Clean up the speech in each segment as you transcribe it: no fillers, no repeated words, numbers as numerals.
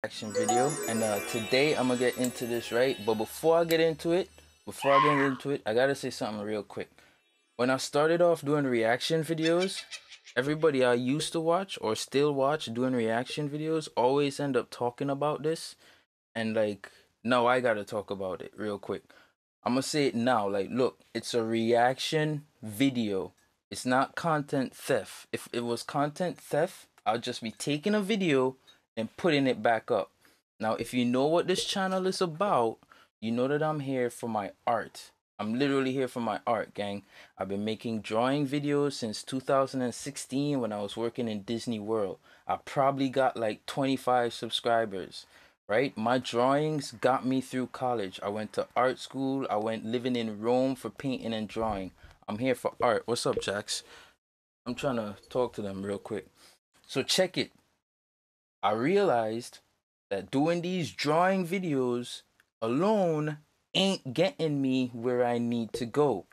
Action video, and today I'm gonna get into this, right? But before I get into it, I gotta say something real quick. When I started off doing reaction videos, everybody I used to watch or still watch doing reaction videos always end up talking about this, and like now I gotta talk about it real quick. I'm gonna say it now. Like, look, it's a reaction video. It's not content theft. If it was content theft, I'll just be taking a video and putting it back up. Now, if you know what this channel is about, you know that I'm here for my art. I'm literally here for my art, gang. I've been making drawing videos since 2016 when I was working in Disney World. I probably got like 25 subscribers, right? My drawings got me through college. I went to art school. I went living in Rome for painting and drawing. I'm here for art. What's up, Jax? I'm trying to talk to them real quick. So check it. I realized that doing these drawing videos alone ain't getting me where I need to go.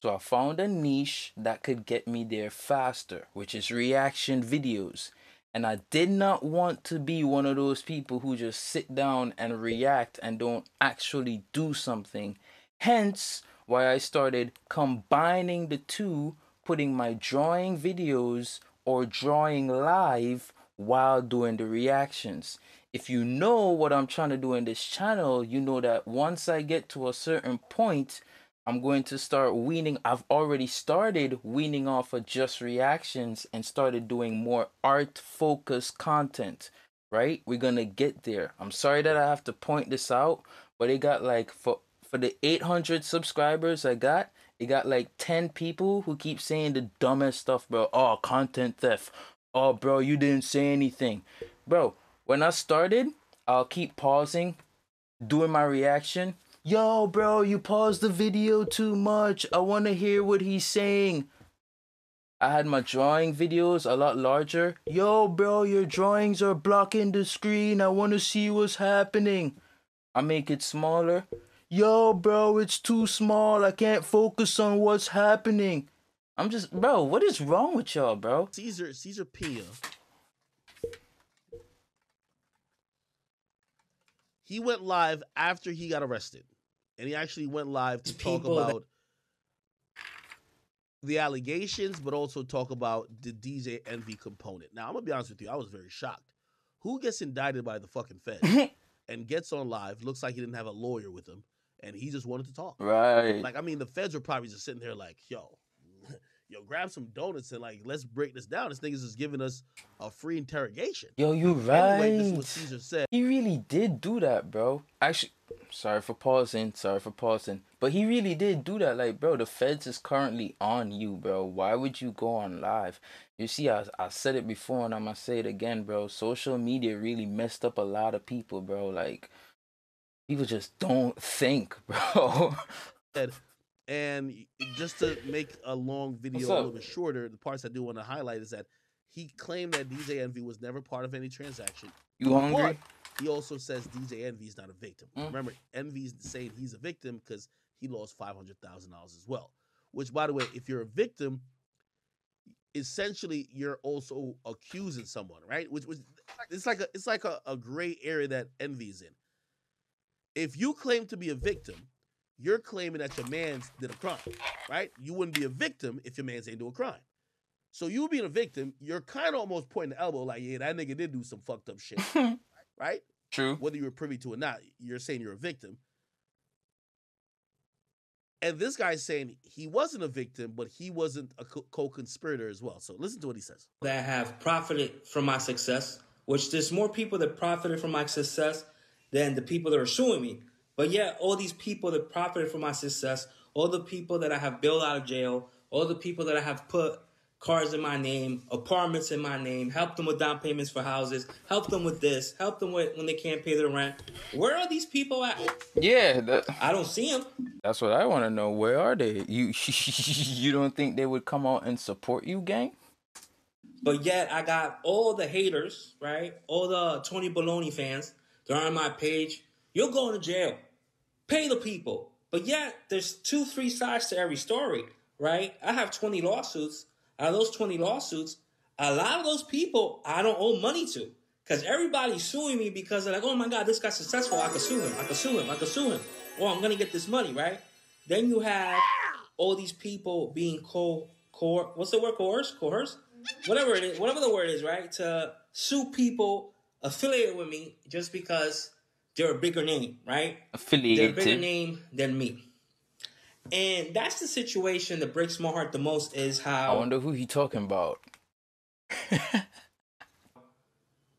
So I found a niche that could get me there faster, which is reaction videos. And I did not want to be one of those people who just sit down and react and don't actually do something. Hence why I started combining the two, putting my drawing videos or drawing live while doing the reactions. If you know what I'm trying to do in this channel, you know that once I get to a certain point, I'm going to start weaning. I've already started weaning off of just reactions and started doing more art focused content, right? We're going to get there. I'm sorry that I have to point this out, but it got like for the 800 subscribers I got, it got like 10 people who keep saying the dumbest stuff, bro. Oh, content theft. Oh, bro, you didn't say anything. Bro, when I started, I'll keep pausing, doing my reaction. Yo, bro, you paused the video too much. I want to hear what he's saying. I had my drawing videos a lot larger. Yo, bro, your drawings are blocking the screen. I want to see what's happening. I make it smaller. Yo, bro, it's too small. I can't focus on what's happening. I'm just, bro, what is wrong with y'all, bro? Cesar Pina. He went live after he got arrested. And he actually went live to talk about the allegations, but also talk about the DJ Envy component. Now, I'm going to be honest with you. I was very shocked. Who gets indicted by the fucking Fed and gets on live, looks like he didn't have a lawyer with him, and he just wanted to talk. Right. Like, I mean, the Feds were probably just sitting there like, yo, grab some donuts and like, let's break this down. This nigga's just giving us a free interrogation. Yo, you right. Anyway, this is what Cesar said. He really did do that, bro. Actually, sorry for pausing. But he really did do that. Like, bro, the Feds is currently on you, bro. Why would you go on live? You see, I said it before and I'm gonna say it again, bro. Social media really messed up a lot of people, bro. Like, people just don't think, bro. And just to make a long video a little bit shorter, the parts I do want to highlight is that he claimed that DJ Envy was never part of any transaction. You hungry? But he also says DJ Envy is not a victim. Remember, Envy's saying he's a victim because he lost $500,000 as well. Which, by the way, if you're a victim, essentially you're also accusing someone, right? Which it's like a gray area that Envy's in. If you claim to be a victim, you're claiming that your man did a crime, right? You wouldn't be a victim if your man ain't do a crime. So you being a victim, you're kind of almost pointing the elbow like, yeah, that nigga did do some fucked up shit, right? True. Whether you were privy to it or not, you're saying you're a victim. And this guy's saying he wasn't a victim, but he wasn't a co-conspirator as well. So listen to what he says. That have profited from my success, which there's more people that profited from my success than the people that are suing me. But yeah, all these people that profited from my success, all the people that I have bailed out of jail, all the people that I have put cars in my name, apartments in my name, helped them with down payments for houses, helped them with this, helped them with when they can't pay their rent. Where are these people at? Yeah. I don't see them. That's what I want to know. Where are they? You don't think they would come out and support you, gang? But yet I got all the haters, right? All the Tony Baloney fans. They're on my page. You're going to jail. Pay the people. But yet, there's 2-3 sides to every story, right? I have 20 lawsuits. Out of those 20 lawsuits, a lot of those people I don't owe money to. Because everybody's suing me because they're like, oh my God, this guy's successful. I could sue him. I could sue him. I could sue him. Or I'm going to get this money, right? Then you have all these people being what's the word? Coerce? Whatever it is, whatever the word is, right? To sue people affiliated with me just because they're a bigger name, right? They're a bigger name than me. And that's the situation that breaks my heart the most is how... I wonder who he talking about.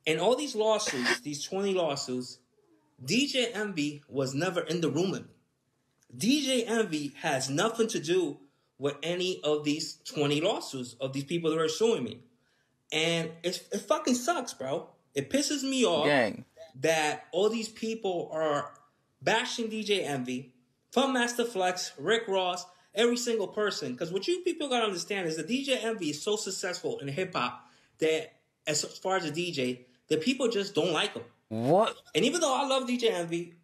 In all these lawsuits, these 20 lawsuits, DJ Envy was never in the room with me. DJ Envy has nothing to do with any of these 20 lawsuits of these people that are suing me. And it fucking sucks, bro. It pisses me off that all these people are bashing DJ Envy, from Master Flex, Rick Ross, every single person. Because what you people gotta understand is that DJ Envy is so successful in hip hop that, as far as a DJ, that people just don't like him. What? And even though I love DJ Envy,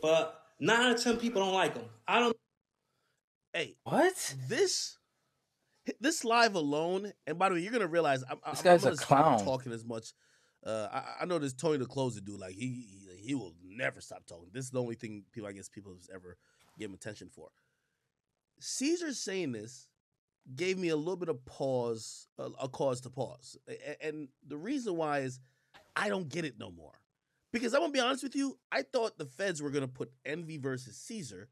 but 9 out of 10 people don't like him. I don't. Hey, what? This live alone, and by the way, you're gonna realize This guy's I'm a clown. stop talking as much. I know there's Tony the Closer dude. Like he will never stop talking. This is the only thing people have ever given attention for. Cesar saying this gave me a little bit of pause, a cause to pause, and the reason why is I don't get it no more. Because I'm gonna be honest with you, I thought the feds were gonna put Envy versus Cesar,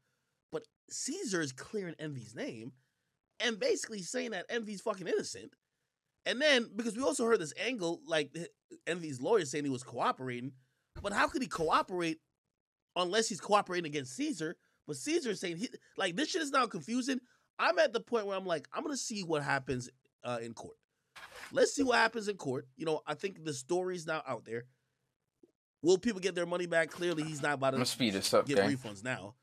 but Cesar is clearing Envy's name and basically saying that Envy's fucking innocent. And then, because we also heard this angle, like Envy's lawyer saying he was cooperating, but how could he cooperate unless he's cooperating against Cesar? But Cesar is saying, this shit is now confusing. I'm at the point where I'm like, I'm going to see what happens in court. Let's see what happens in court. You know, I think the story's now out there. Will people get their money back? Clearly, he's not about to speed this up, get refunds now.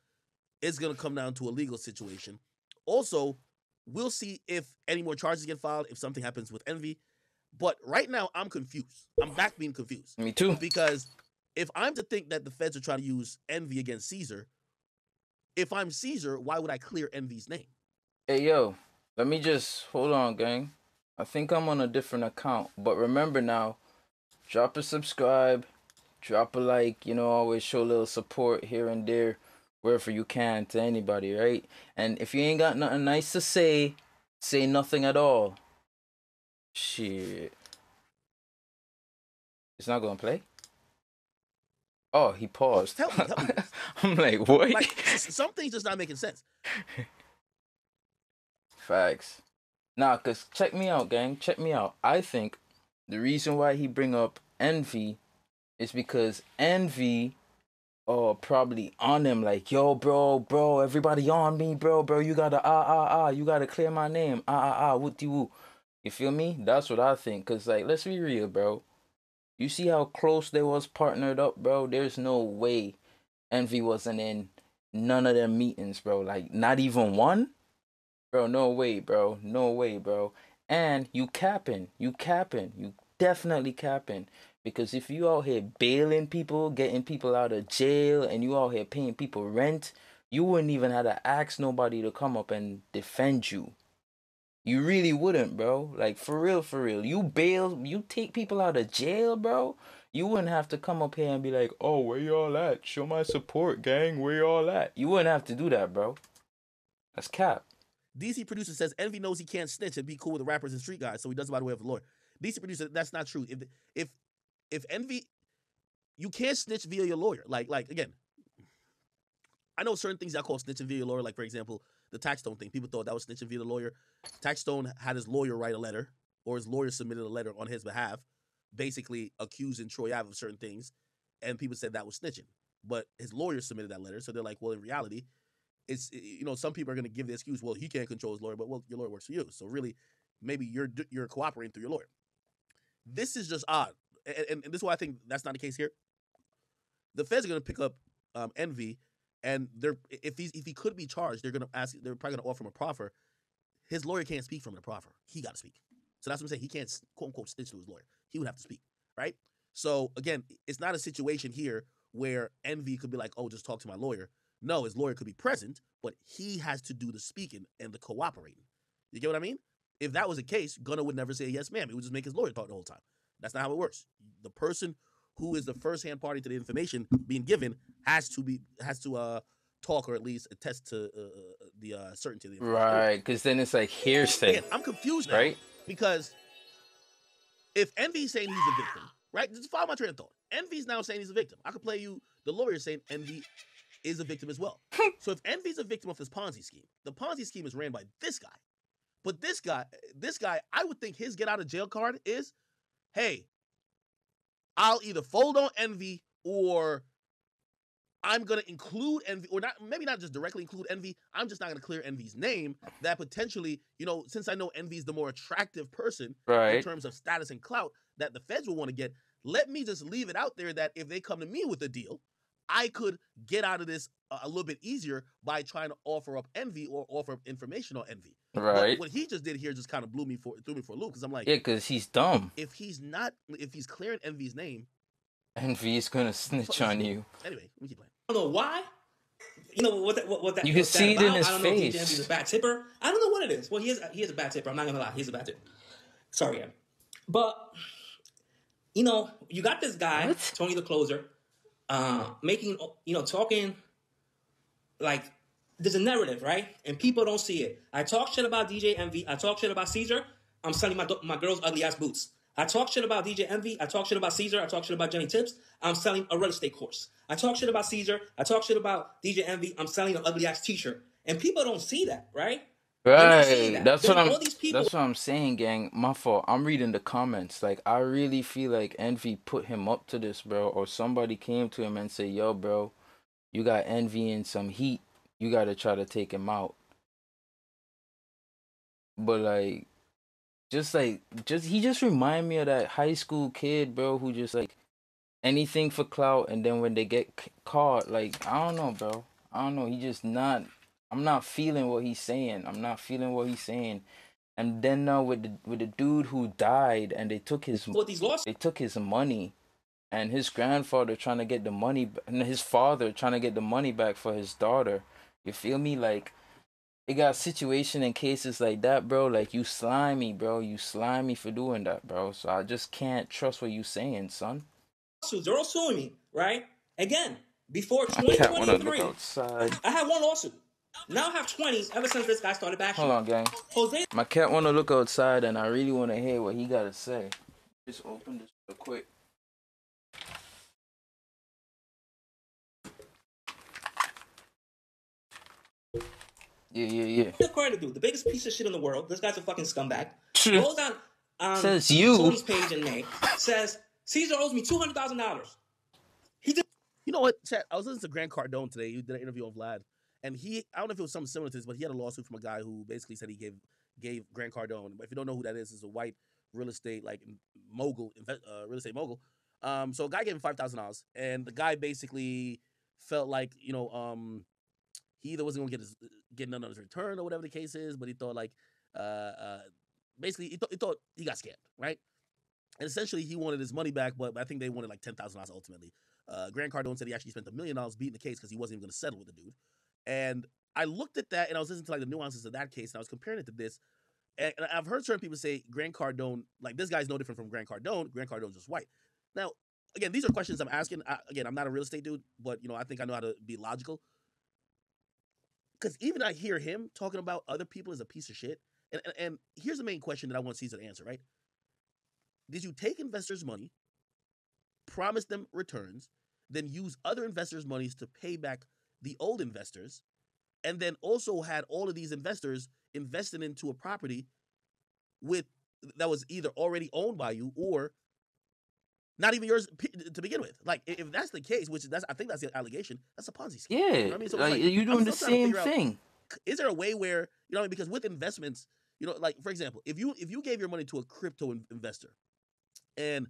It's going to come down to a legal situation. Also, we'll see if any more charges get filed, if something happens with Envy. But right now, I'm confused. I'm back being confused. Me too. Because if I'm to think that the feds are trying to use Envy against Cesar, if I'm Cesar, why would I clear Envy's name? Hey, yo, let me just, hold on, gang. I think I'm on a different account. But remember now, drop a subscribe, drop a like, always show a little support here and there, wherever you can, to anybody, right? And if you ain't got nothing nice to say nothing at all. Shit. It's not gonna play? Oh, he paused. Help me. I'm like, what? Like, some things just not making sense. Facts. Nah, cause check me out, gang. Check me out. I think the reason why he bring up Envy is because Envy probably on him, like, yo, bro, everybody on me, bro, you gotta you gotta clear my name, woo. You feel me? That's what I think. Cause like, let's be real, bro. You see how close they was partnered up, bro? There's no way Envy wasn't in none of them meetings, bro. Like, not even one? Bro, no way, bro. No way, bro. And you capping. You definitely capping. Because if you out here bailing people, getting people out of jail, and you out here paying people rent, you wouldn't even have to ask nobody to come up and defend you. You really wouldn't, bro. Like, for real. You take people out of jail, bro. You wouldn't have to come up here and be like, oh, where y'all at? Show my support, gang. Where y'all at? You wouldn't have to do that, bro. That's cap. DC producer says Envy knows he can't snitch and be cool with the rappers and street guys, so he does it by the way of a lawyer. DC producer, that's not true. If Envy, you can't snitch via your lawyer. Like again, I know certain things that call snitching via your lawyer. Like, for example, the Taxstone thing. People thought that was snitching via the lawyer. Taxstone had his lawyer write a letter, or his lawyer submitted a letter on his behalf, basically accusing Troy Ave of certain things, and people said that was snitching. But his lawyer submitted that letter, so they're like, well, in reality, it's, some people are going to give the excuse, well, he can't control his lawyer, but, well, your lawyer works for you. So really, maybe you're cooperating through your lawyer. This is just odd. And this is why I think that's not the case here. The feds are going to pick up Envy, and if he could be charged, they're probably going to offer him a proffer. His lawyer can't speak from the proffer. He got to speak. So that's what I'm saying. He can't, quote unquote, snitch to his lawyer. He would have to speak, right? So again, it's not a situation here where Envy could be like, oh, just talk to my lawyer. No, his lawyer could be present, but he has to do the speaking and the cooperating. You get what I mean? If that was the case, Gunna would never say yes, ma'am. He would just make his lawyer talk the whole time. That's not how it works. The person who is the first-hand party to the information being given, has to talk or at least attest to the certainty of the information. Anyway, Right, because then it's like hearsay, again, I'm confused now right? because if Envy's saying he's a victim, right? Just follow my train of thought. Envy's now saying he's a victim. I could play you the lawyer saying Envy is a victim as well. So if Envy's a victim of this Ponzi scheme, the Ponzi scheme is ran by this guy. But this guy, I would think his get out of jail card is, hey, I'll either fold on Envy or I'm gonna include Envy, or not, maybe not just directly include Envy. I'm just not gonna clear Envy's name. That potentially, since I know Envy's the more attractive person in terms of status and clout that the feds will want to get, let me just leave it out there that if they come to me with a deal, I could get out of this a little bit easier by trying to offer up Envy or offer up information on Envy. Right. But what he just did here just kind of threw me for a loop because I'm like, yeah, because he's dumb. if he's clearing Envy's name, Envy's gonna snitch on you. Anyway, we keep playing. I don't know why. You know what that you can see it in his I don't know if face. DJ Envy's a bad tipper. I don't know what it is. Well, he is a bad tipper. I'm not gonna lie, he's a bad tipper. Sorry, Em. But you got this guy, Tony the Closer, making talking like there's a narrative, right? And people don't see it. I talk shit about DJ Envy. I talk shit about Cesar. I'm selling my girl's ugly ass boots. I talk shit about DJ Envy. I talk shit about Cesar. I talk shit about Jenny Tips. I'm selling a real estate course. I talk shit about Cesar. I talk shit about DJ Envy. I'm selling an ugly ass t-shirt. And people don't see that, right? Right. That's what That's what I'm saying, gang. My fault. I'm reading the comments. Like, I really feel like Envy put him up to this, bro. Or somebody came to him and said, yo, bro, you got Envy in some heat. You gotta try to take him out. But like he just remind me of that high school kid, bro, who just like anything for clout, and then when they get caught, like, I don't know, bro. I don't know. He just not. I'm not feeling what he's saying. And then now with the dude who died, and they took his money, and his grandfather trying to get the money, and his father trying to get the money back for his daughter. You feel me? Like, it got situation in cases like that, bro. Like, you slimy, bro. You slimy for doing that, bro. So I just can't trust what you saying, son. They're all suing me, right? Again, before 2023, I had one lawsuit. Now I have 20 ever since this guy started bashing. Hold on, gang. Jose. My cat want to look outside, and I really want to hear what he got to say. Just open this real quick. Yeah. What's credit to? The biggest piece of shit in the world. This guy's a fucking scumbag. Goes on says you. Tony's page in May. Says Cesar owes me $200,000. He did. You know what, Chat? I was listening to Grant Cardone today. He did an interview on Vlad, and I don't know if it was something similar to this, but he had a lawsuit from a guy who basically said he gave Grant Cardone. If you don't know who that is, it's a white real estate mogul. So a guy gave him $5,000, and the guy basically felt like he either wasn't going to get none of his return or whatever the case is, but he thought basically he thought he got scammed, right? And essentially he wanted his money back, but I think they wanted like $10,000 ultimately. Grant Cardone said he actually spent $1 million beating the case because he wasn't even going to settle with the dude. And I looked at that and I was listening to like the nuances of that case, and I was comparing it to this. And I've heard certain people say Grant Cardone, like, this guy's no different from Grant Cardone. Grant Cardone's just white. Now, again, these are questions I'm asking. Again, I'm not a real estate dude, but I think I know how to be logical. Because even I hear him talking about other people as a piece of shit. And here's the main question that I want Cesar to answer, right? Did you take investors' money, promise them returns, then use other investors' monies to pay back the old investors, and then also had all of these investors invested into a property that was either already owned by you or not even yours to begin with? Like, if that's the case, I think that's the allegation, that's a Ponzi scheme. Yeah, you know what I mean? So like, you're doing the same thing. Is there a way where, because with investments, like, for example, if you gave your money to a crypto investor, and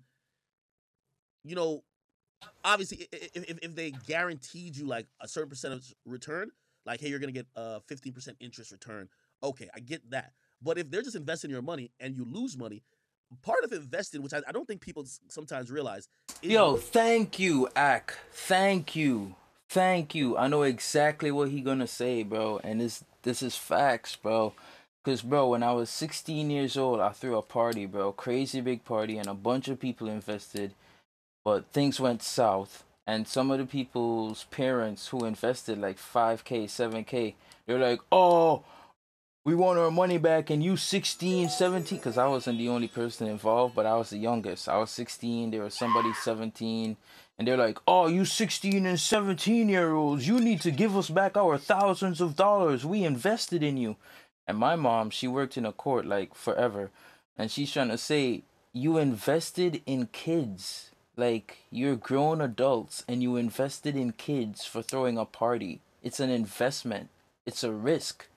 obviously if they guaranteed you like a certain percentage return, like, hey, you're gonna get a 15% interest return, okay, I get that. But if they're just investing your money and you lose money, part of investing, which I don't think people sometimes realize, is thank you, Ak. Thank you. I know exactly what he gonna say, bro, and this is facts, bro. Because, bro, when I was 16 years old, I threw a party, bro. Crazy big party, and a bunch of people invested. but things went south, and some of the people's parents who invested like 5K, 7K, they're like, oh, we want our money back, and you 16, 17, because I wasn't the only person involved, but I was the youngest. I was 16, there was somebody 17, and they're like, oh, you 16 and 17-year-olds, you need to give us back our thousands of dollars. We invested in you. And my mom, she worked in a court like forever, and she's trying to say, you invested in kids. Like, you're grown adults, and you invested in kids for throwing a party. It's an investment. It's a risk.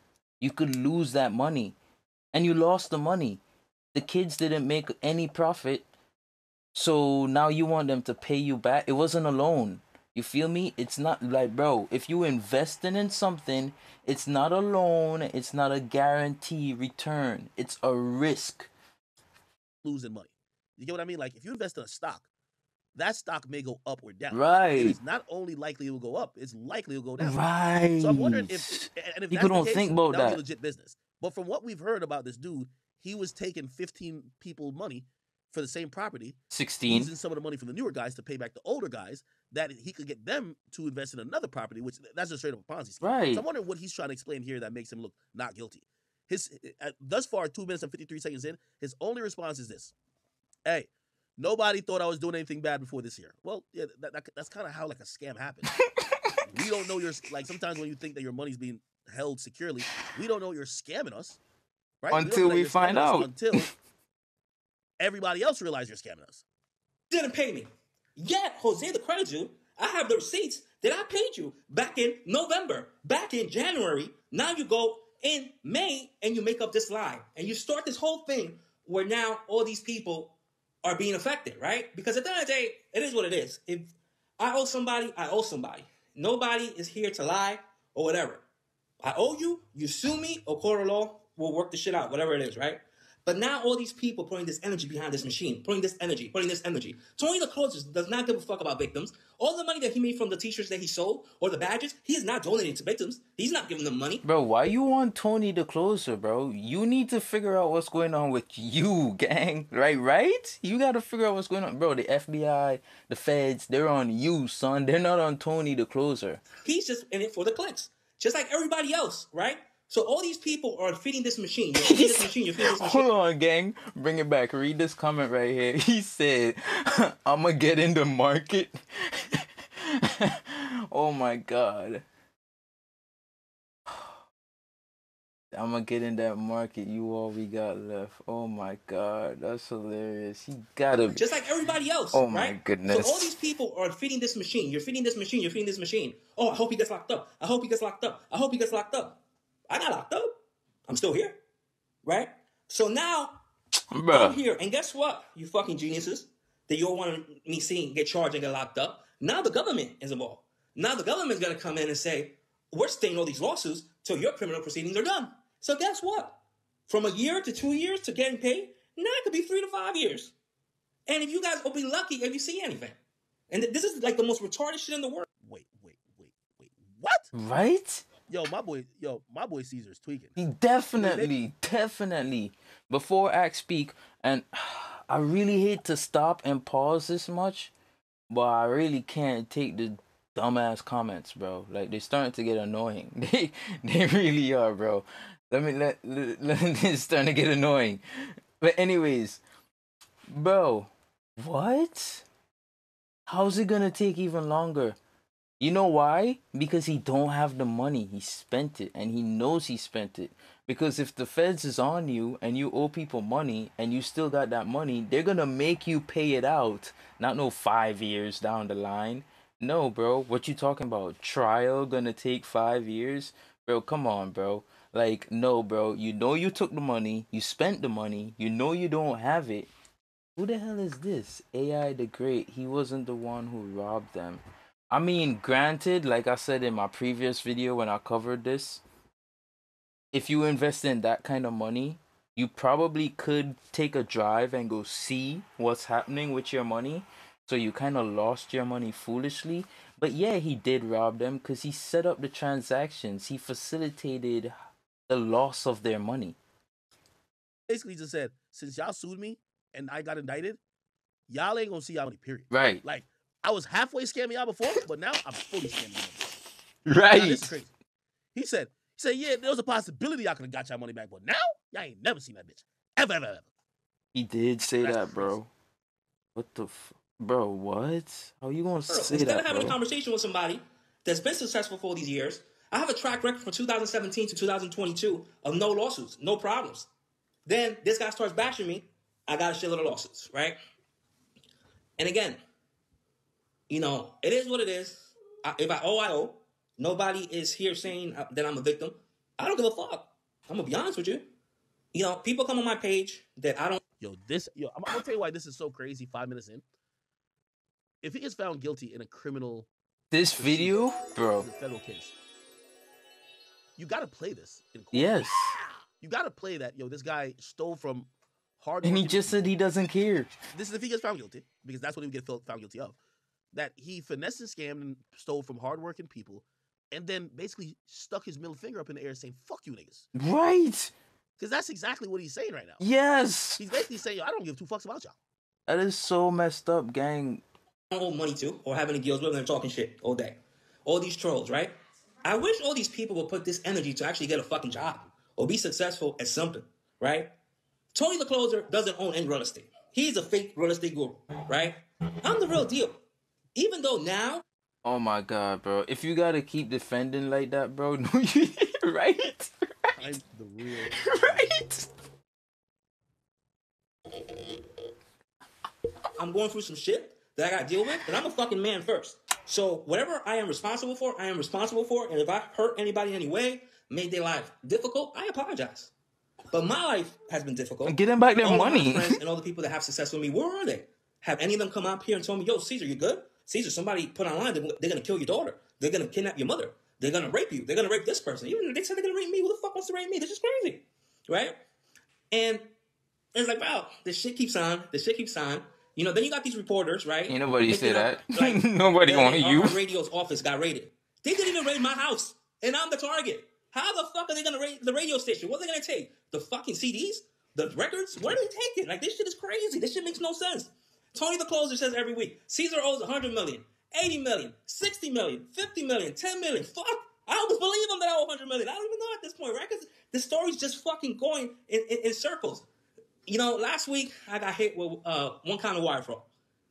You could lose that money. And you lost the money. The kids didn't make any profit. So now you want them to pay you back. It wasn't a loan. You feel me? It's not like, bro, if you investing in something, it's not a loan. It's not a guarantee return. It's a risk. Losing money. You get what I mean? Like if you invest in a stock, that stock may go up or down. It Right. is not only likely it will go up, it's likely it will go down. Right. So I'm wondering if People that's the don't case, think about that'll be that. legit business. But from what we've heard about this dude, he was taking 15 people money for the same property, 16. using some of the money from the newer guys to pay back the older guys, that he could get them to invest in another property, which that's just straight up a Ponzi scheme. Right. So I'm wondering what he's trying to explain here that makes him look not guilty. His thus far, 2 minutes and 53 seconds in, his only response is this: "Hey, nobody thought I was doing anything bad before this year." Well, yeah, that's kind of how like a scam happens. We don't know like sometimes when you think that your money's being held securely, we don't know you're scamming us, right? Until we find out. Until everybody else realizes you're scamming us. Didn't pay me. Yet, Jose, the credit you, I have the receipts that I paid you back in November, back in January. Now you go in May and you make up this lie. And you start this whole thing where now all these people are being affected, right? Because at the end of the day, it is what it is. If I owe somebody, I owe somebody. Nobody is here to lie or whatever. I owe you, you sue me, or court of law, we'll work the shit out, whatever it is, right? But now all these people putting this energy behind this machine, putting this energy. Tony the Closer does not give a fuck about victims. All the money that he made from the t-shirts that he sold or the badges, he is not donating to victims. He's not giving them money. Bro, why you want Tony the Closer, bro? You need to figure out what's going on with you, gang. Right? You gotta figure out what's going on. Bro, the FBI, the feds, they're on you, son. They're not on Tony the Closer. He's just in it for the clicks. Just like everybody else, right? So all these people are feeding this machine. You're feeding this machine. Hold on, gang. Bring it back. Read this comment right here. He said, I'ma get in the market. Oh my god. I'ma get in that market. You all we got left. Oh my god. That's hilarious. He gotta be. Just like everybody else. Oh right? my goodness. So all these people are feeding this machine. You're feeding this machine. Oh, I hope he gets locked up. I hope he gets locked up. I got locked up. I'm still here. Right? So now, Bruh. I'm here. And guess what, you fucking geniuses that you all want me seeing get charged and get locked up? Now the government is involved. Now the government's going to come in and say, we're staying all these lawsuits till your criminal proceedings are done. So guess what? From a year to 2 years to getting paid, now it could be 3 to 5 years. And if you guys will be lucky if you see anything. And this is like the most retarded shit in the world. Wait. What? Right? Yo, my boy Cesar's tweaking. He definitely. Before I speak, and I really hate to stop and pause this much, but I really can't take the dumbass comments, bro. Like, they're starting to get annoying. They really are, bro. It's starting to get annoying. But anyways, bro, what? How's it gonna take even longer? You know why? Because he don't have the money. He spent it, and he knows he spent it. Because if the feds is on you and you owe people money and you still got that money, they're gonna make you pay it out. Not no 5 years down the line. No, bro. What you talking about? Trial gonna take 5 years? Bro, come on, bro. Like, no, bro. You know you took the money. You spent the money. You know you don't have it. Who the hell is this? AI the Great. He wasn't the one who robbed them. I mean, granted, like I said in my previous video when I covered this, if you invest in that kind of money, you probably could take a drive and go see what's happening with your money. So you kind of lost your money foolishly. But yeah, he did rob them because he set up the transactions. He facilitated the loss of their money. Basically just said, since y'all sued me and I got indicted, y'all ain't gonna see y'all money, period. Right. Like, I was halfway scamming y'all before, but now I'm fully scamming y'all. Right. Now, this is crazy. He said, yeah, there was a possibility y'all could have got y'all money back, but now y'all ain't never seen that bitch. Ever. He did say That's that, bro. crazy. What the bro, what? How you gonna say Instead that, of having bro? a conversation with somebody that's been successful for all these years, I have a track record from 2017 to 2022 of no lawsuits, no problems. Then this guy starts bashing me. I got a shitload of lawsuits, right? And again, you know, it is what it is. If I owe, I owe. Nobody is here saying that I'm a victim. I don't give a fuck. I'm gonna be honest with you. You know, people come on my page that I don't. I'm gonna tell you why this is so crazy. 5 minutes in, if he is found guilty in a criminal, This video, bro. in a federal case, you gotta play this in court. Yes. You gotta play that. This guy stole from hard. And he just said he doesn't care. This is if he gets found guilty, because that's what he would get found guilty of. That he finessed and scammed and stole from hardworking people, and then basically stuck his middle finger up in the air saying, "Fuck you, niggas." Right. Because that's exactly what he's saying right now. Yes. He's basically saying, "Yo, I don't give two fucks about y'all." That is so messed up, gang. I don't owe money to or have any deals with them and talking shit all day. All these trolls, right? I wish all these people would put this energy to actually get a fucking job or be successful at something, right? Tony the Closer doesn't own any real estate. He's a fake real estate guru, right? I'm the real deal. Even though now... Oh my god, bro. If you gotta keep defending like that, bro, no, you... right? I'm the real... Right? I'm going through some shit that I gotta deal with, and I'm a fucking man first. So whatever I am responsible for, I am responsible for, and if I hurt anybody in any way, made their life difficult, I apologize. But my life has been difficult. Get them back their all money. Of my friends and all the people that have success with me, where are they? Have any of them come up here and told me, yo, Cesar, you good? Cesar, somebody put online, they're going to kill your daughter. They're going to kidnap your mother. They're going to rape you. They're going to rape this person. Even if they said they're going to rape me, who the fuck wants to rape me? This is crazy. Right? And it's like, wow, this shit keeps on. This shit keeps on. You know, then you got these reporters, right? Ain't nobody say that. Like, nobody wanted you. Our radio's office got raided. They didn't even raid my house. And I'm the target. How the fuck are they going to raid the radio station? What are they going to take? The fucking CDs? The records? What are they taking? Like, this shit is crazy. This shit makes no sense. Tony the Closer says every week, Cesar owes 100 million, 80 million, 60 million, 50 million, 10 million. Fuck. I almost believe him that I owe 100 million. I don't even know at this point, right? Because the story's just fucking going in circles. You know, last week I got hit with one kind of wire fraud.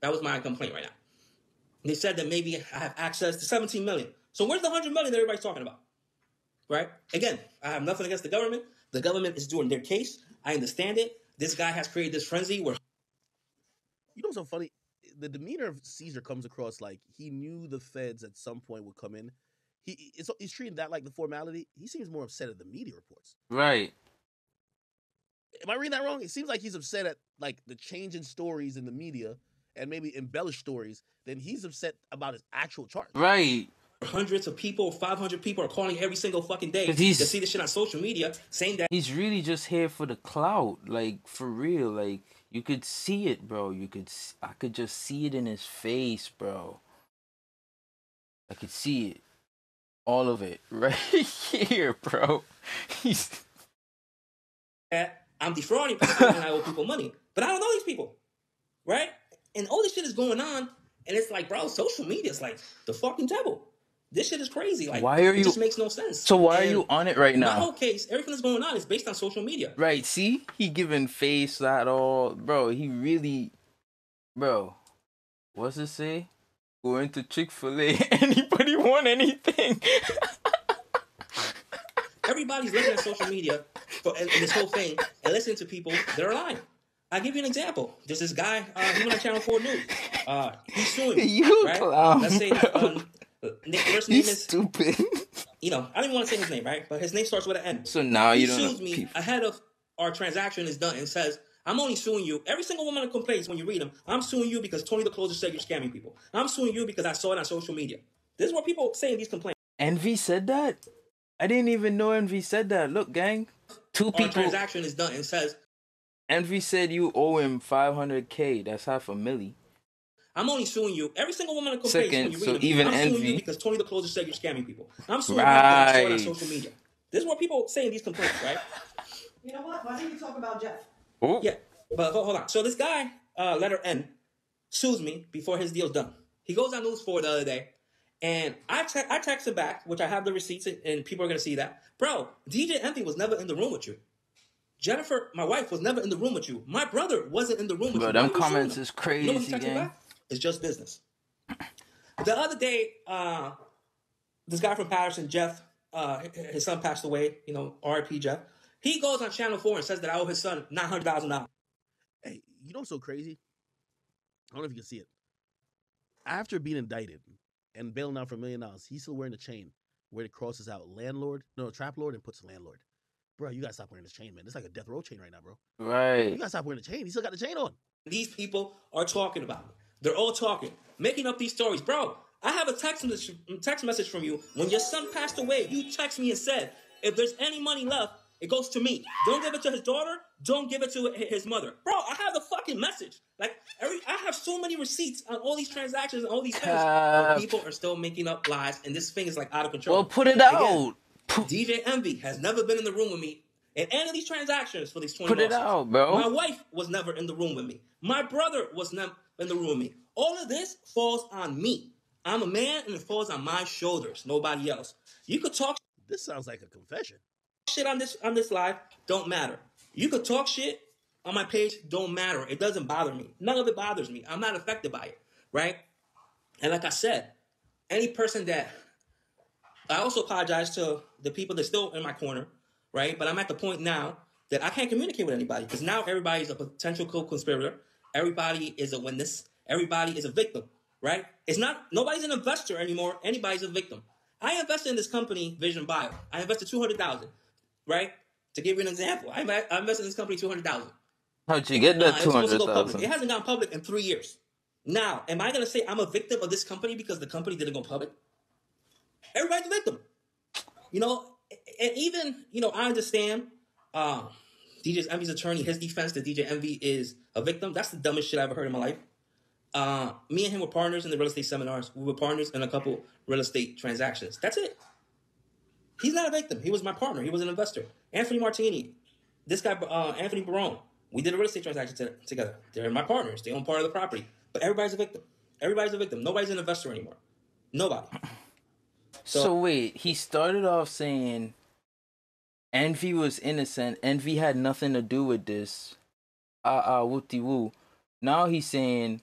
That was my complaint right now. They said that maybe I have access to 17 million. So where's the 100 million that everybody's talking about? Right? Again, I have nothing against the government. The government is doing their case. I understand it. This guy has created this frenzy where... You know what's so funny? The demeanor of Cesar comes across like he knew the feds at some point would come in. He's treating that like the formality. He seems more upset at the media reports. Right. Am I reading that wrong? It seems like he's upset at like the change in stories in the media and maybe embellished stories. Then he's upset about his actual charge. Right. Hundreds of people, 500 people are calling every single fucking day to see this shit on social media saying that he's really just here for the clout. Like, for real. Like, you could see it, bro. I could just see it in his face, bro. I could see it. All of it. Right here, bro. I'm defrauding people and I owe people money. But I don't know these people. Right? And all this shit is going on. And it's like, bro, social media is like the fucking devil. This shit is crazy. Like, why are you? It just makes no sense. So why are you on it right now? My whole case, everything that's going on is based on social media. Right. See? He giving face at all. Bro, he really... Bro. What's it say? Going to Chick-fil-A. Anybody want anything? Everybody's looking at social media for this whole thing and listening to people that are lying. I'll give you an example. There's this guy, he went on Channel 4 News. He's suing me. You right? clown, Let's say the first name is stupid. You know, I don't even want to say his name, right? But his name starts with an N. So now he you don't sues know me people. ahead of our transaction is done and says, I'm only suing you. Every single woman that complains when you read them, I'm suing you because Tony the Closer said you're scamming people. I'm suing you because I saw it on social media. This is what people say in these complaints. Envy said that? I didn't even know Envy said that. Look, gang. Two Our people. transaction is done and says, Envy said you owe him 500K. That's $500,000. I'm only suing you. Every single woman that complains when you read them, even I'm suing Envy. you because Tony the Closer said you're scamming people. I'm suing you because I saw it on social media. This is what people say in these complaints, right? You know what? Why don't you talk about Jeff? Oh. Yeah, but hold on. So this guy, letter N, sues me before his deal's done. He goes on News 4 the other day, and I text him back, which I have the receipts, and people are going to see that. Bro, DJ Envy was never in the room with you. Jennifer, my wife, was never in the room with you. My brother wasn't in the room with you. Bro, them comments is crazy, you know what he texted me back? It's just business. The other day, this guy from Patterson, Jeff, his son passed away, you know, R.I.P. Jeff. He goes on Channel 4 and says that I owe his son $900,000. Hey, you know what's so crazy? I don't know if you can see it. After being indicted and bailing out for $1 million, he's still wearing the chain where it crosses out trap lord and puts landlord. Bro, you gotta stop wearing this chain, man. It's like a death row chain right now, bro. Right. You gotta stop wearing the chain. He still got the chain on. These people are talking about me. They're all talking, making up these stories. Bro, I have a text message from you. When your son passed away, you text me and said, if there's any money left, it goes to me. Don't give it to his daughter. Don't give it to his mother. Bro, I have the fucking message. Like, I have so many receipts on all these transactions and all these things. But people are still making up lies, and this thing is like out of control. Well, put it out. Again, DJ Envy has never been in the room with me in any of these transactions for these 20 Put it out, bro. My wife was never in the room with me. My brother was never in the room with me. All of this falls on me. I'm a man, and it falls on my shoulders. Nobody else. You could talk. This sounds like a confession. Shit on this live, don't matter. You could talk shit on my page, don't matter. It doesn't bother me. None of it bothers me. I'm not affected by it, right? And like I said, any person that I also apologize to the people that's still in my corner, right? But I'm at the point now that I can't communicate with anybody because now everybody's a potential co-conspirator. Everybody is a witness. Everybody is a victim, right? It's not, nobody's an investor anymore. Anybody's a victim. I invested in this company, Vision Bio. I invested $200,000, right? To give you an example, I invested in this company $200,000. How'd you get that $200,000? It hasn't gone public in 3 years. Now, am I going to say I'm a victim of this company because the company didn't go public? Everybody's a victim. You know, and even, you know, I understand DJ Envy's attorney, his defense that DJ Envy is a victim. That's the dumbest shit I ever heard in my life. Me and him were partners in the real estate seminars. We were partners in a couple real estate transactions. That's it. He's not a victim. He was my partner. He was an investor. Anthony Martini, this guy, Anthony Barone, we did a real estate transaction together. They're my partners. They own part of the property. But everybody's a victim. Everybody's a victim. Nobody's an investor anymore. Nobody. So wait, he started off saying Envy was innocent. Envy had nothing to do with this. Wooty woo. Now he's saying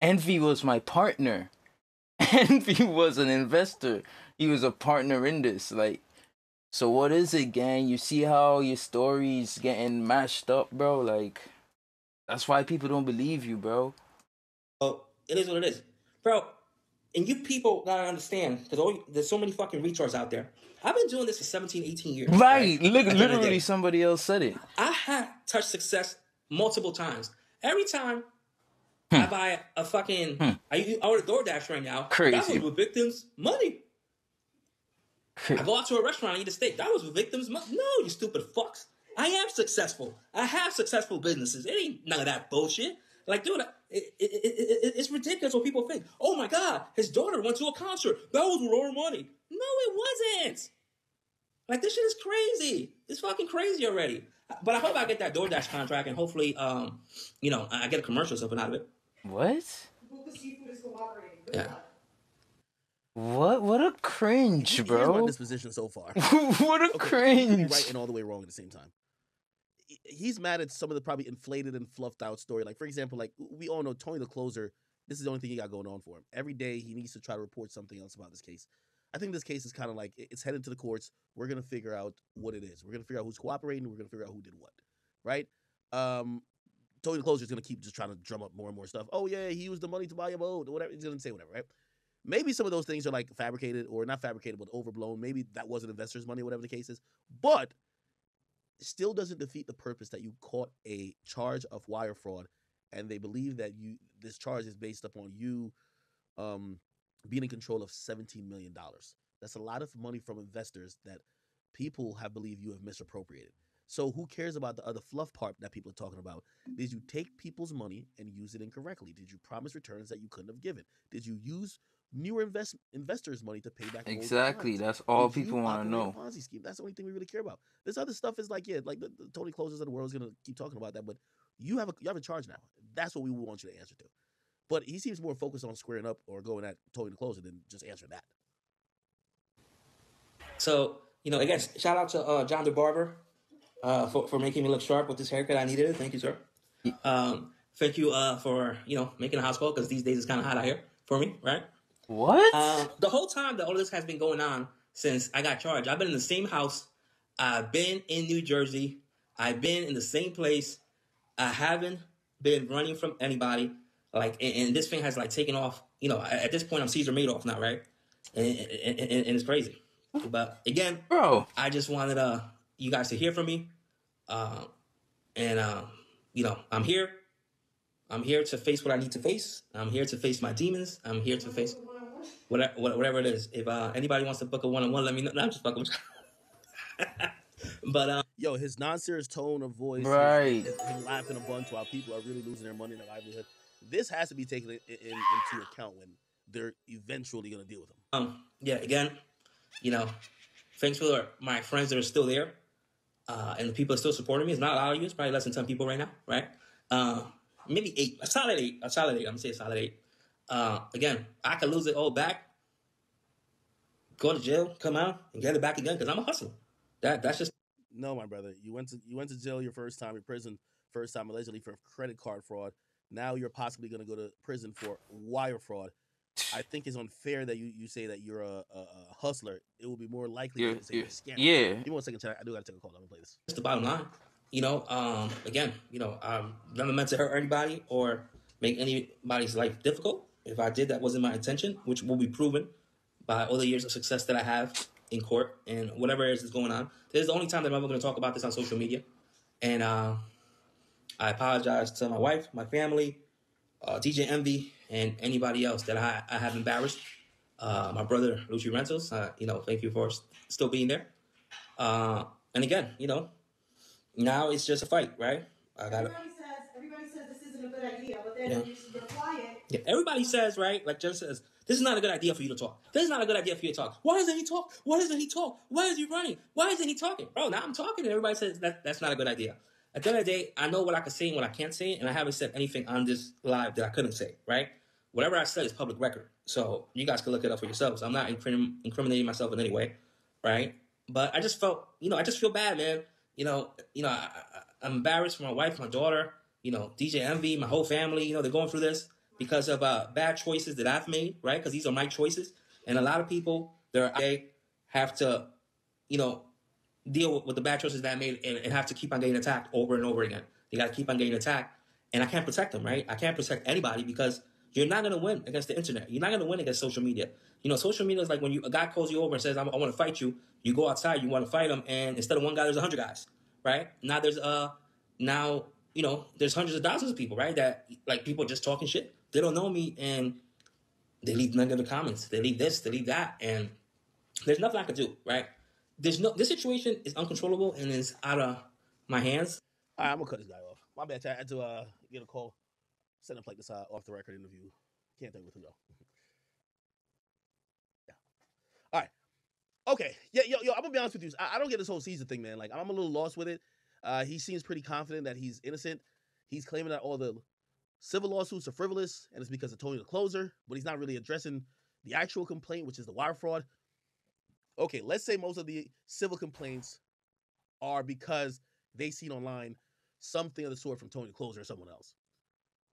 Envy was my partner. Envy was an investor. He was a partner in this. Like, so what is it, gang? You see how your story's getting mashed up, bro? Like, that's why people don't believe you, bro. Oh, it is what it is. Bro, and you people gotta understand, because there's so many fucking retards out there. I've been doing this for 17, 18 years. Right. Look, literally somebody else said it. I have touched success multiple times. Every time I buy a fucking... I order DoorDash right now. Crazy. That was with victims' money. I go out to a restaurant and eat a steak. That was with victims' money. No, you stupid fucks. I am successful. I have successful businesses. It ain't none of that bullshit. Like, dude, it's ridiculous what people think. Oh, my God, his daughter went to a concert. That was with our money. No, it wasn't. Like, this shit is crazy. It's fucking crazy already. But I hope I get that DoorDash contract and hopefully, you know, I get a commercial or something out of it. What? Yeah. What a cringe, bro. Here's my disposition so far. What a cringe. Right and all the way wrong at the same time. He's mad at some of the probably inflated and fluffed out story. Like, for example, like we all know Tony the Closer, this is the only thing he got going on for him. Every day he needs to try to report something else about this case. I think this case is kind of like, it's headed to the courts. We're going to figure out what it is. We're going to figure out who's cooperating. We're going to figure out who did what, right? Tony the Closer is going to keep just trying to drum up more and more stuff. Oh, yeah, he used the money to buy a boat or whatever. He's going to say whatever, right? Maybe some of those things are like fabricated or not fabricated, but overblown. Maybe that wasn't investors' money, whatever the case is. But still doesn't defeat the purpose that you caught a charge of wire fraud, and they believe that this charge is based upon you being in control of $17 million. That's a lot of money from investors that people have believed you have misappropriated. So who cares about the other fluff part that people are talking about? Did you take people's money and use it incorrectly? Did you promise returns that you couldn't have given? Did you use newer investors' money to pay back? Exactly. That's all people want to know. Ponzi scheme. That's the only thing we really care about. This other stuff is like, yeah, like the Tony Closers of the world is gonna keep talking about that, but you have a charge now. That's what we want you to answer to. But he seems more focused on squaring up or going at Tony the Closer than just answering that. So, again, shout out to John the Barber for making me look sharp with this haircut. I needed it. Thank you, sir. Thank you for, making a house call, because these days it's kind of hot out here for me, right? What? The whole time that all this has been going on since I got charged, I've been in the same house. I've been in New Jersey. I've been in the same place. I haven't been running from anybody. Like, and this thing has like taken off. At this point, I'm Cesar Madoff now, right? And it's crazy. But again, Bro. I just wanted you guys to hear from me. And I'm here. I'm here to face what I need to face. I'm here to face my demons. I'm here to face whatever it is. If anybody wants to book a one-on-one, let me know. No, I'm just fucking. But Yo, his non-serious tone of voice, Right. him laughing a bunch while people are really losing their money and their livelihood. This has to be taken into account when they're eventually going to deal with him. Yeah, again, thanks for my friends that are still there, and the people that are still supporting me. It's not a lot of you. It's probably less than 10 people right now, right? Maybe 8. A solid 8. I'm gonna say a solid 8. Again, I could lose it all back, go to jail, come out, and get it back again, because I'm a hustler. That's just. No, my brother. You went to jail your first time, your prison first time, allegedly for credit card fraud. Now you're possibly going to go to prison for wire fraud. I think it's unfair that you say that you're a hustler. It will be more likely that you say you're a scammer. Yeah. Give me 1 second, chat. I do got to take a call. I'm going to play this. That's the bottom line. Again, I'm never meant to hurt anybody or make anybody's life difficult. If I did, that wasn't my intention, which will be proven by all the years of success that I have in court and whatever else is going on. This is the only time that I'm ever going to talk about this on social media. And I apologize to my wife, my family, DJ Envy, and anybody else that I have embarrassed. My brother, Lucy Rentals, thank you for still being there. And again, now it's just a fight, right? Everybody says this isn't a good idea, but then you're quiet. Yeah, everybody says, right? Like Jen says, this is not a good idea for you to talk. This is not a good idea for you to talk. Why doesn't he talk? Why doesn't he talk? Why is he running? Why isn't he talking? Bro, now I'm talking and everybody says that's not a good idea. At the end of the day, I know what I can say and what I can't say, and I haven't said anything on this live that I couldn't say, right? Whatever I said is public record. So you guys can look it up for yourselves. I'm not incriminating myself in any way, right? But I just felt, I just feel bad, man. I'm embarrassed for my wife, my daughter, DJ Envy, my whole family, they're going through this because of bad choices that I've made, right? Because these are my choices. And a lot of people, they have to, deal with the bad choices that I made and have to keep on getting attacked over and over again. They got to keep on getting attacked. And I can't protect them, right? I can't protect anybody because you're not going to win against the internet. You're not going to win against social media. Social media is like when a guy calls you over and says, I want to fight you. You go outside, you want to fight him. And instead of one guy, there's 100 guys, right? Now there's there's hundreds of thousands of people, right? That like people just talking shit. They don't know me and they leave negative comments. They leave this, they leave that. And there's nothing I can do, right? This situation is uncontrollable and is out of my hands. All right, I'm going to cut this guy off. My bad, chat. I had to get a call. Set up like this off the record interview. Can't tell you what to go. Yeah. All right. Okay. Yeah, yo, I'm going to be honest with you. I don't get this whole Caesar thing, man. Like, I'm a little lost with it. He seems pretty confident that he's innocent. He's claiming that all the civil lawsuits are frivolous, and it's because of Tony the Closer, but he's not really addressing the actual complaint, which is the wire fraud. Okay, let's say most of the civil complaints are because they seen online something of the sort from Tony the Closer or someone else.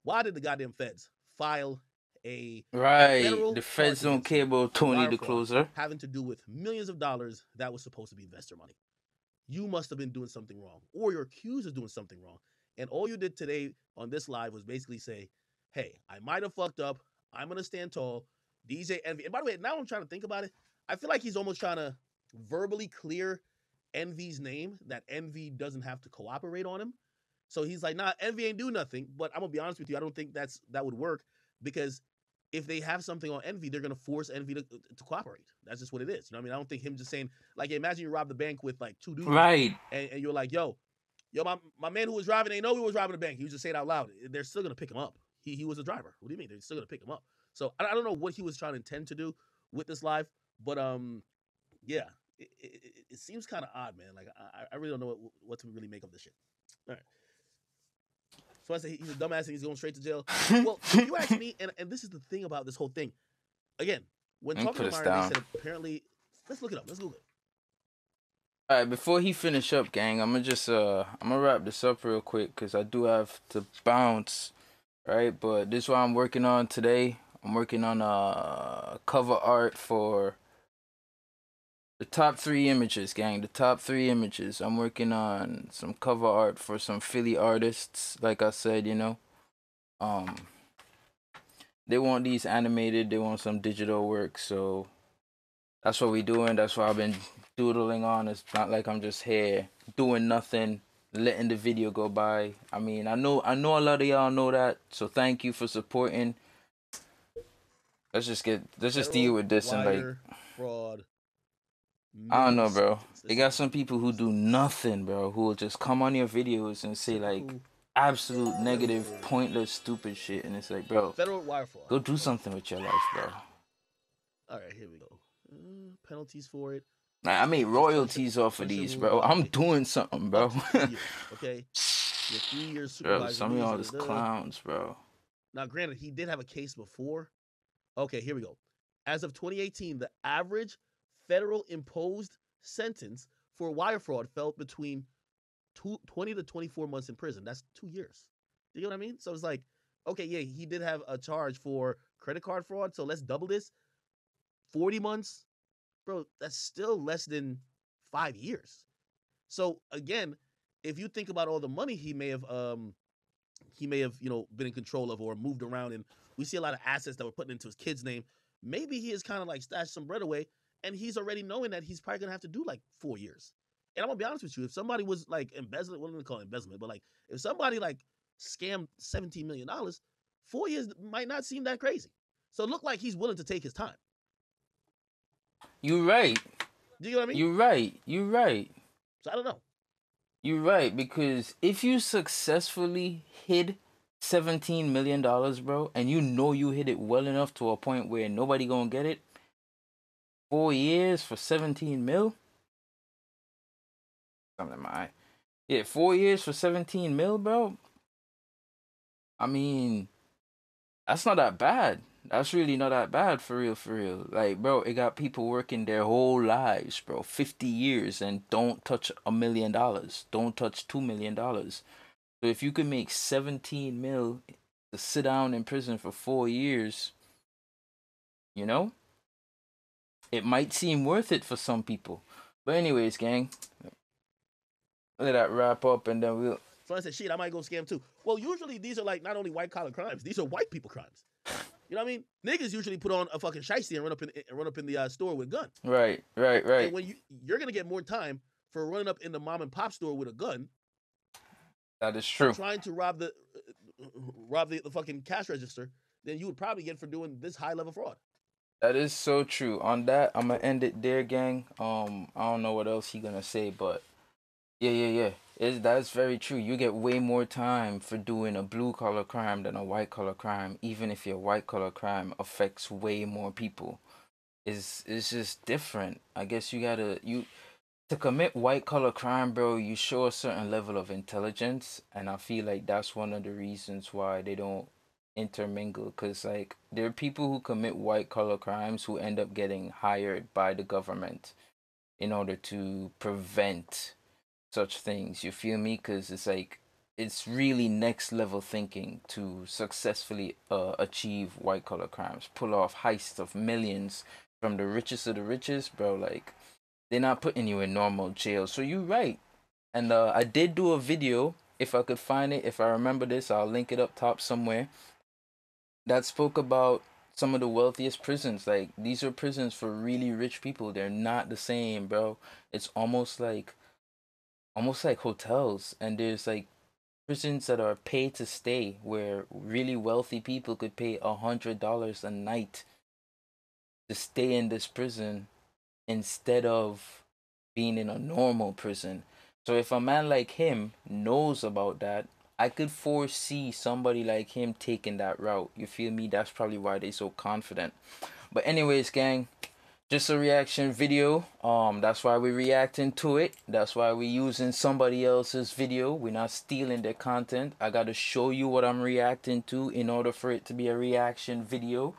Why did the goddamn feds file a federal The feds don't charge care about Tony wire the fraud Closer. having to do with millions of dollars that was supposed to be investor money? You must have been doing something wrong, or you're accused of doing something wrong. And all you did today on this live was basically say, hey, I might have fucked up. I'm going to stand tall. DJ Envy. And by the way, now I'm trying to think about it. I feel like he's almost trying to verbally clear Envy's name, that Envy doesn't have to cooperate on him. So he's like, nah, Envy ain't do nothing. But I'm going to be honest with you. I don't think that would work, because if they have something on Envy, they're going to force Envy to cooperate. That's just what it is. You know what I mean? I don't think him just saying, like, imagine you rob the bank with like 2 dudes. Right. And you're like, yo, my man who was driving, they know he was robbing the bank. He was just saying out loud. They're still going to pick him up. He was a driver. What do you mean? They're still going to pick him up. So I don't know what he was trying to intend to do with this live, but yeah, it seems kind of odd, man. Like I really don't know what to really make of this shit. All right. So I say he's a dumbass and he's going straight to jail. Well, if you ask me, and this is the thing about this whole thing. Again, when Let me talking put to us Myron, they down. said apparently. Let's look it up. Let's Google it. All right, before he finish up, gang, I'm gonna wrap this up real quick because I do have to bounce, right? But this is what I'm working on today. I'm working on cover art for the top 3 images, gang. The top 3 images. I'm working on some cover art for some Philly artists. Like I said, um, they want these animated. They want some digital work, so that's what we doing. That's what I've been doodling on. It's not like I'm just here doing nothing, letting the video go by. I mean, I know a lot of y'all know that, so thank you for supporting. Let's just deal Federal with this and like, wire fraud. I don't Minimum know, bro. sentence. They got some people who do nothing, bro, who will just come on your videos and say like absolute negative, pointless, stupid shit, and it's like, bro, Federal wire fraud. go do something with your life, bro. All right, here we go. Penalties for it. I made royalties off of these, bro. I'm doing something, bro. Up to 2 years, okay? Your 3 years supervisor. Bro, some of y'all just clowns, bro. Now, granted, he did have a case before. Okay, here we go. As of 2018, the average federal imposed sentence for wire fraud fell between 20 to 24 months in prison. That's 2 years. Do you know what I mean? So it's like, okay, yeah, he did have a charge for credit card fraud, so let's double this. 40 months, bro, that's still less than 5 years. So again, if you think about all the money he may have been in control of or moved around, and we see a lot of assets that were put into his kid's name, maybe he has kind of like stashed some bread away, and he's already knowing that he's probably gonna have to do like 4 years. And I'm gonna be honest with you, if somebody was like embezzling, what do we call it, embezzlement, but like if somebody like scammed $17 million, 4 years might not seem that crazy. So it looked like he's willing to take his time. You right. Do you know what I mean? You right. You right. So I don't know. You're right, because if you successfully hid $17 million, bro, and you know you hit it well enough to a point where nobody gonna get it, 4 years for 17 mil? Something in my eye. Yeah, 4 years for 17 mil, bro. I mean, that's not that bad. That's really not that bad, for real, for real. Like, bro, it got people working their whole lives, bro, 50 years, and don't touch $1 million. Don't touch $2 million. So if you could make 17 mil to sit down in prison for 4 years, you know, it might seem worth it for some people. But anyways, gang, let that wrap up, and then we'll... So I said, shit, I might go scam too. Well, usually these are like not only white collar crimes, these are white people crimes. You know what I mean? Niggas usually put on a fucking shiesty and run up in the store with a gun. Right. And when you're gonna get more time for running up in the mom and pop store with a gun. That is true. Trying to rob the fucking cash register than you would probably get for doing this high level fraud. That is so true. On that, I'm gonna end it there, gang. I don't know what else he gonna say, but yeah. That's very true. You get way more time for doing a blue collar crime than a white collar crime, even if your white collar crime affects way more people. It's just different. I guess to commit white collar crime, bro, you show a certain level of intelligence, and I feel like that's one of the reasons why they don't intermingle. Cause like there are people who commit white collar crimes who end up getting hired by the government in order to prevent such things. You feel me? Cause it's like it's really next level thinking to successfully achieve white collar crimes, pull off heists of millions from the richest of the richest, bro. Like they're not putting you in normal jail. So you're right. And I did do a video. If I could find it, if I remember this, I'll link it up top somewhere. That spoke about some of the wealthiest prisons. Like these are prisons for really rich people. They're not the same, bro. It's almost like hotels. And there's like prisons that are pay to stay, where really wealthy people could pay $100 a night to stay in this prison instead of being in a normal prison. So if a man like him knows about that, I could foresee somebody like him taking that route. You feel me? That's probably why they so confident. But anyways, gang, Just a reaction video. That's why we're reacting to it. That's why we're using somebody else's video. We're not stealing their content. I gotta show you what I'm reacting to in order for it to be a reaction video.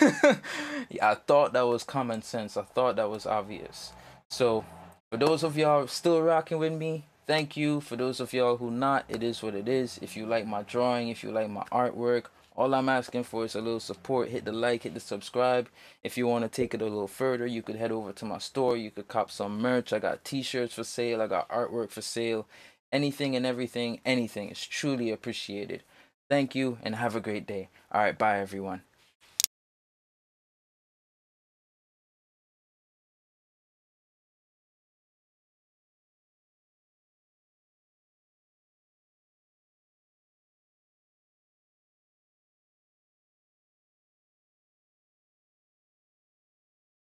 Yeah, I thought that was common sense. I thought that was obvious. So, for those of y'all still rocking with me, thank you. For those of y'all who not, it is what it is. If you like my drawing, if you like my artwork, all I'm asking for is a little support. Hit the like, hit the subscribe. If you want to take it a little further, you could head over to my store. You could cop some merch. I got t-shirts for sale. I got artwork for sale. Anything and everything, anything is truly appreciated. Thank you and have a great day. All right, bye everyone.